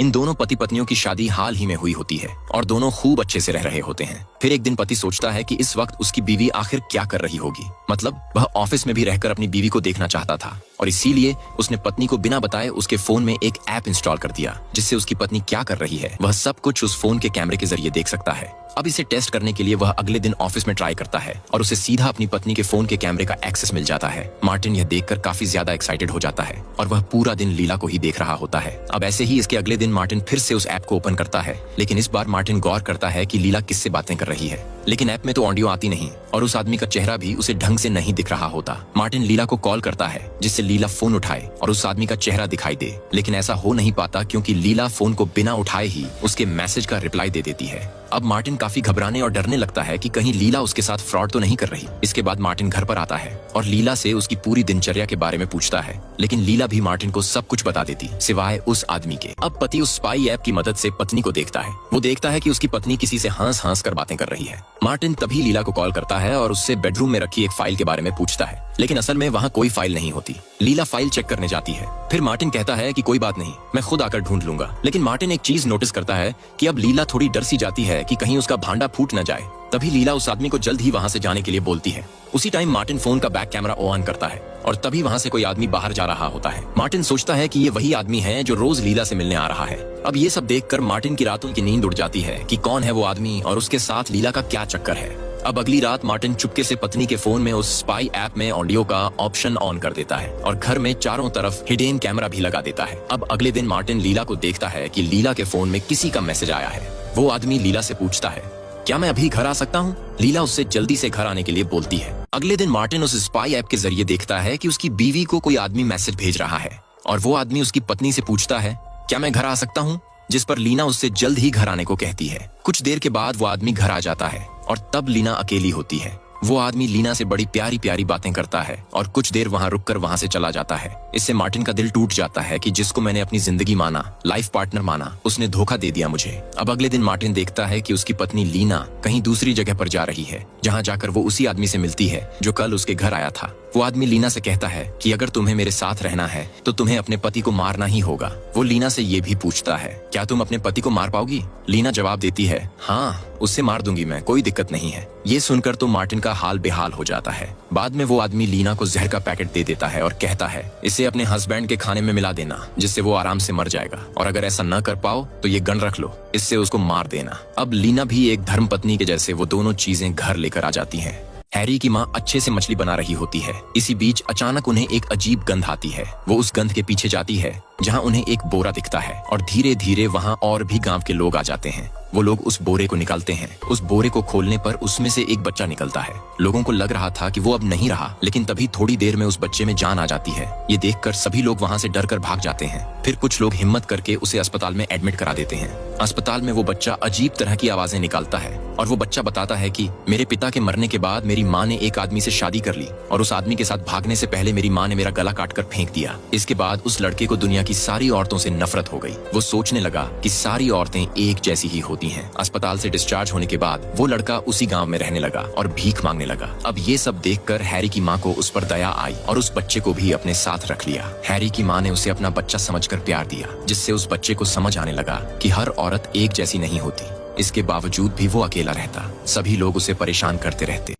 इन दोनों पति पत्नियों की शादी हाल ही में हुई होती है और दोनों खूब अच्छे से रह रहे होते हैं। फिर एक दिन पति सोचता है कि इस वक्त उसकी बीवी आखिर क्या कर रही होगी। मतलब वह ऑफिस में भी रहकर अपनी बीवी को देखना चाहता था और इसीलिए उसने पत्नी को बिना बताए उसके फोन में एक ऐप इंस्टॉल कर दिया, जिससे उसकी पत्नी क्या कर रही है वह सब कुछ उस फोन के कैमरे के जरिए देख सकता है। अब इसे टेस्ट करने के लिए वह अगले दिन ऑफिस में ट्राई करता है और उसे सीधा अपनी पत्नी के फोन के कैमरे का एक्सेस मिल जाता है। मार्टिन यह देखकर काफी ज्यादा एक्साइटेड हो जाता है और वह पूरा दिन लीला को ही देख रहा होता है। अब ऐसे ही इसके अगले दिन मार्टिन फिर से उस ऐप को ओपन करता है, लेकिन इस बार मार्टिन गौर करता है कि लीला किससे बातें कर रही है। लेकिन ऐप में तो ऑडियो आती नहीं और उस आदमी का चेहरा भी उसे ढंग से नहीं दिख रहा होता। मार्टिन लीला को कॉल करता है जिससे लीला फोन उठाए और उस आदमी का चेहरा दिखाई दे, लेकिन ऐसा हो नहीं पाता क्योंकि लीला फोन को बिना उठाए ही उसके मैसेज का रिप्लाई दे देती है। अब मार्टिन काफी घबराने और डरने लगता है कि कहीं लीला उसके साथ फ्रॉड तो नहीं कर रही। इसके बाद मार्टिन घर पर आता है और लीला से उसकी पूरी दिनचर्या के बारे में पूछता है, लेकिन लीला भी मार्टिन को सब कुछ बता देती सिवाय उस आदमी के। अब पति उस स्पाई ऐप की मदद से पत्नी को देखता है। वो देखता है कि उसकी पत्नी किसी से हंस हंस कर बातें कर रही है। मार्टिन तभी लीला को कॉल करता है और उससे बेडरूम में रखी एक फाइल के बारे में पूछता है, लेकिन असल में वहाँ कोई फाइल नहीं होती। लीला फाइल चेक करने जाती है। फिर मार्टिन कहता है कि कोई बात नहीं, मैं खुद आकर ढूंढ लूंगा। लेकिन मार्टिन एक चीज नोटिस करता है कि अब लीला थोड़ी डर सी जाती है कि कहीं उसका भांडा फूट न जाए। तभी लीला उस आदमी को जल्द ही वहाँ से जाने के लिए बोलती है। उसी टाइम मार्टिन फोन का बैक कैमरा ऑन करता है और तभी वहाँ से कोई आदमी बाहर जा रहा होता है। मार्टिन सोचता है कि ये वही आदमी है जो रोज लीला से मिलने आ रहा है। अब ये सब देखकर मार्टिन की रातों की नींद उड़ जाती है कि कौन है वो आदमी और उसके साथ लीला का क्या चक्कर है। अब अगली रात मार्टिन चुपके से पत्नी के फोन में उस स्पाई ऐप में ऑडियो का ऑप्शन ऑन कर देता है और घर में चारों तरफ हिडन कैमरा भी लगा देता है। अब अगले दिन मार्टिन लीला को देखता है कि लीला के फोन में किसी का मैसेज आया है। वो आदमी लीला से पूछता है, क्या मैं अभी घर आ सकता हूँ? लीला उससे जल्दी से घर आने के लिए बोलती है। अगले दिन मार्टिन उस स्पाई ऐप के जरिए देखता है कि उसकी बीवी को कोई आदमी मैसेज भेज रहा है और वो आदमी उसकी पत्नी से पूछता है, क्या मैं घर आ सकता हूँ? जिस पर लीना उससे जल्द ही घर आने को कहती है। कुछ देर के बाद वो आदमी घर आ जाता है और तब लीना अकेली होती है। वो आदमी लीना से बड़ी प्यारी प्यारी बातें करता है और कुछ देर वहाँ रुककर वहाँ से चला जाता है। इससे मार्टिन का दिल टूट जाता है कि जिसको मैंने अपनी जिंदगी माना, लाइफ पार्टनर माना, उसने धोखा दे दिया मुझे। अब अगले दिन मार्टिन देखता है कि उसकी पत्नी लीना कहीं दूसरी जगह पर जा रही है, जहाँ जाकर वो उसी आदमी से मिलती है जो कल उसके घर आया था। वो आदमी लीना से कहता है कि अगर तुम्हें मेरे साथ रहना है तो तुम्हें अपने पति को मारना ही होगा। वो लीना से ये भी पूछता है, क्या तुम अपने पति को मार पाओगी? लीना जवाब देती है, हाँ, उससे मार दूंगी मैं, कोई दिक्कत नहीं है। ये सुनकर तो मार्टिन का हाल बेहाल हो जाता है। बाद में वो आदमी लीना को जहर का पैकेट दे देता है और कहता है, इसे अपने हस्बैंड के खाने में मिला देना, जिससे वो आराम से मर जाएगा, और अगर ऐसा न कर पाओ तो ये गन रख लो, इससे उसको मार देना। अब लीना भी एक धर्म पत्नी के जैसे वो दोनों चीजें घर लेकर आ जाती हैं। हैरी की माँ अच्छे से मछली बना रही होती है। इसी बीच अचानक उन्हें एक अजीब गंध आती है। वो उस गंध के पीछे जाती है जहाँ उन्हें एक बोरा दिखता है और धीरे धीरे वहाँ और भी गांव के लोग आ जाते हैं। वो लोग उस बोरे को निकालते हैं। उस बोरे को खोलने पर उसमें से एक बच्चा निकलता है। लोगों को लग रहा था कि वो अब नहीं रहा, लेकिन तभी थोड़ी देर में उस बच्चे में जान आ जाती है। ये देखकर सभी लोग वहाँ से डर कर भाग जाते हैं। फिर कुछ लोग हिम्मत करके उसे अस्पताल में एडमिट करा देते हैं। अस्पताल में वो बच्चा अजीब तरह की आवाजें निकालता है और वो बच्चा बताता है कि मेरे पिता के मरने के बाद मेरी माँ ने एक आदमी से शादी कर ली और उस आदमी के साथ भागने से पहले मेरी माँ ने मेरा गला काट कर फेंक दिया। इसके बाद उस लड़के को दुनिया की सारी औरतों से नफरत हो गई। वो सोचने लगा कि सारी औरतें एक जैसी ही होती हैं। अस्पताल से डिस्चार्ज होने के बाद वो लड़का उसी गांव में रहने लगा और भीख मांगने लगा। अब ये सब देखकर हैरी की माँ को उस पर दया आई और उस बच्चे को भी अपने साथ रख लिया। हैरी की माँ ने उसे अपना बच्चा समझकर प्यार दिया, जिससे उस बच्चे को समझ आने लगा कि हर औरत एक जैसी नहीं होती। इसके बावजूद भी वो अकेला रहता। सभी लोग उसे परेशान करते रहते।